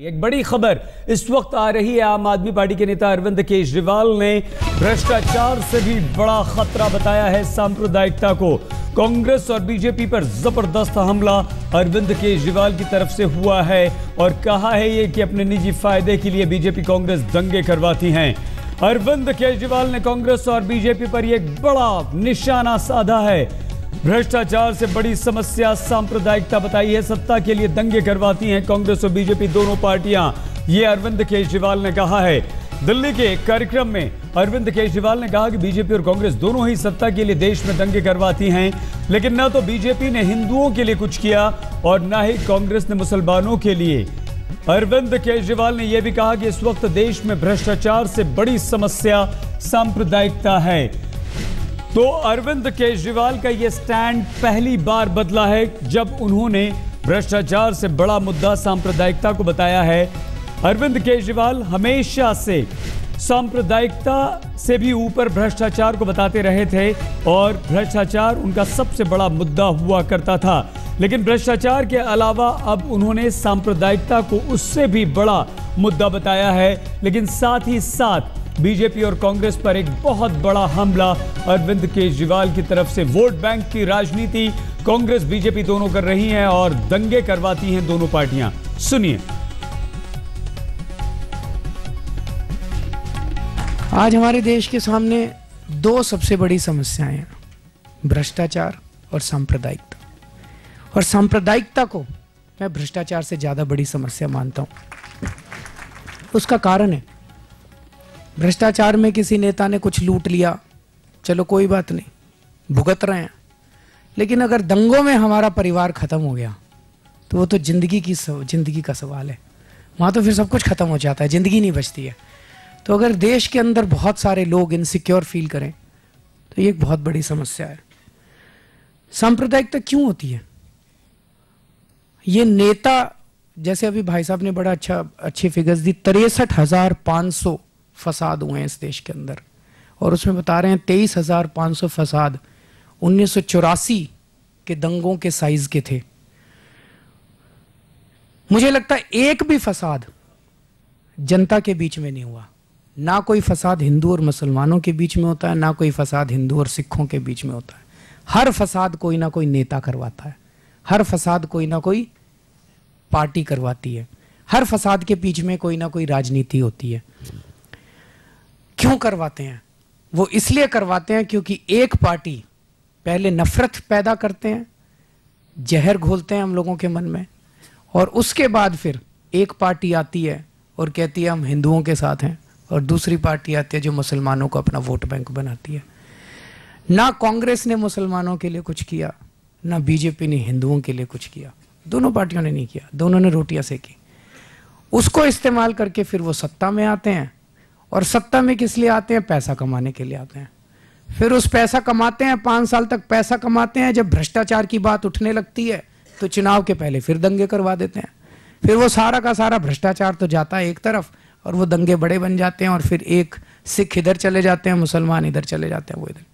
एक बड़ी खबर इस वक्त आ रही है। आम आदमी पार्टी के नेता अरविंद केजरीवाल ने भ्रष्टाचार से भी बड़ा खतरा बताया है सांप्रदायिकता को। कांग्रेस और बीजेपी पर जबरदस्त हमला अरविंद केजरीवाल की तरफ से हुआ है और कहा है ये कि अपने निजी फायदे के लिए बीजेपी कांग्रेस दंगे करवाती हैं। अरविंद केजरीवाल ने कांग्रेस और बीजेपी पर एक बड़ा निशाना साधा है। भ्रष्टाचार से बड़ी समस्या सांप्रदायिकता बताई है। सत्ता के लिए दंगे करवाती हैं कांग्रेस और बीजेपी दोनों पार्टियां, ये अरविंद केजरीवाल ने कहा है। दिल्ली के कार्यक्रम में अरविंद केजरीवाल ने कहा कि बीजेपी और कांग्रेस दोनों ही सत्ता के लिए देश में दंगे करवाती हैं, लेकिन न तो बीजेपी ने हिंदुओं के लिए कुछ किया और न ही कांग्रेस ने मुसलमानों के लिए। अरविंद केजरीवाल ने यह भी कहा कि इस वक्त देश में भ्रष्टाचार से बड़ी समस्या सांप्रदायिकता है। तो अरविंद केजरीवाल का यह स्टैंड पहली बार बदला है जब उन्होंने भ्रष्टाचार से बड़ा मुद्दा सांप्रदायिकता को बताया है। अरविंद केजरीवाल हमेशा से सांप्रदायिकता से भी ऊपर भ्रष्टाचार को बताते रहे थे और भ्रष्टाचार उनका सबसे बड़ा मुद्दा हुआ करता था, लेकिन भ्रष्टाचार के अलावा अब उन्होंने सांप्रदायिकता को उससे भी बड़ा मुद्दा बताया है। लेकिन साथ ही साथ बीजेपी और कांग्रेस पर एक बहुत बड़ा हमला अरविंद केजरीवाल की तरफ से। वोट बैंक की राजनीति कांग्रेस बीजेपी दोनों कर रही हैं और दंगे करवाती हैं दोनों पार्टियां। सुनिए। आज हमारे देश के सामने दो सबसे बड़ी समस्याएं हैं, भ्रष्टाचार और सांप्रदायिकता। और सांप्रदायिकता को मैं भ्रष्टाचार से ज्यादा बड़ी समस्या मानता हूं। उसका कारण है, भ्रष्टाचार में किसी नेता ने कुछ लूट लिया, चलो कोई बात नहीं, भुगत रहे हैं। लेकिन अगर दंगों में हमारा परिवार खत्म हो गया तो वो तो जिंदगी का सवाल है। वहां तो फिर सब कुछ खत्म हो जाता है, जिंदगी नहीं बचती है। तो अगर देश के अंदर बहुत सारे लोग इनसिक्योर फील करें तो ये एक बहुत बड़ी समस्या है। सांप्रदायिकता क्यों होती है? ये नेता, जैसे अभी भाई साहब ने बड़ा अच्छी फिगर्स दी, 63,500 फसाद हुए हैं इस देश के अंदर, और उसमें बता रहे हैं 23,500 फसाद 1984 के दंगों के साइज के थे। मुझे लगता है एक भी फसाद जनता के बीच में नहीं हुआ। ना कोई फसाद हिंदू और मुसलमानों के बीच में होता है, ना कोई फसाद हिंदू और सिखों के बीच में होता है। हर फसाद कोई ना कोई नेता करवाता है, हर फसाद कोई ना कोई पार्टी करवाती है, हर फसाद के बीच में कोई ना कोई राजनीति होती है। क्यों करवाते हैं? वो इसलिए करवाते हैं क्योंकि एक पार्टी पहले नफरत पैदा करते हैं, जहर घोलते हैं हम लोगों के मन में, और उसके बाद फिर एक पार्टी आती है और कहती है हम हिंदुओं के साथ हैं, और दूसरी पार्टी आती है जो मुसलमानों को अपना वोट बैंक बनाती है। ना कांग्रेस ने मुसलमानों के लिए कुछ किया, ना बीजेपी ने हिंदुओं के लिए कुछ किया। दोनों पार्टियों ने नहीं किया, दोनों ने रोटियां सेकी। उसको इस्तेमाल करके फिर वो सत्ता में आते हैं, और सत्ता में किस लिए आते हैं? पैसा कमाने के लिए आते हैं। फिर उस पैसा कमाते हैं, 5 साल तक पैसा कमाते हैं। जब भ्रष्टाचार की बात उठने लगती है तो चुनाव के पहले फिर दंगे करवा देते हैं। फिर वो सारा का सारा भ्रष्टाचार तो जाता है एक तरफ, और वो दंगे बड़े बन जाते हैं, और फिर एक सिख इधर चले जाते हैं, मुसलमान इधर चले जाते हैं, वो इधर।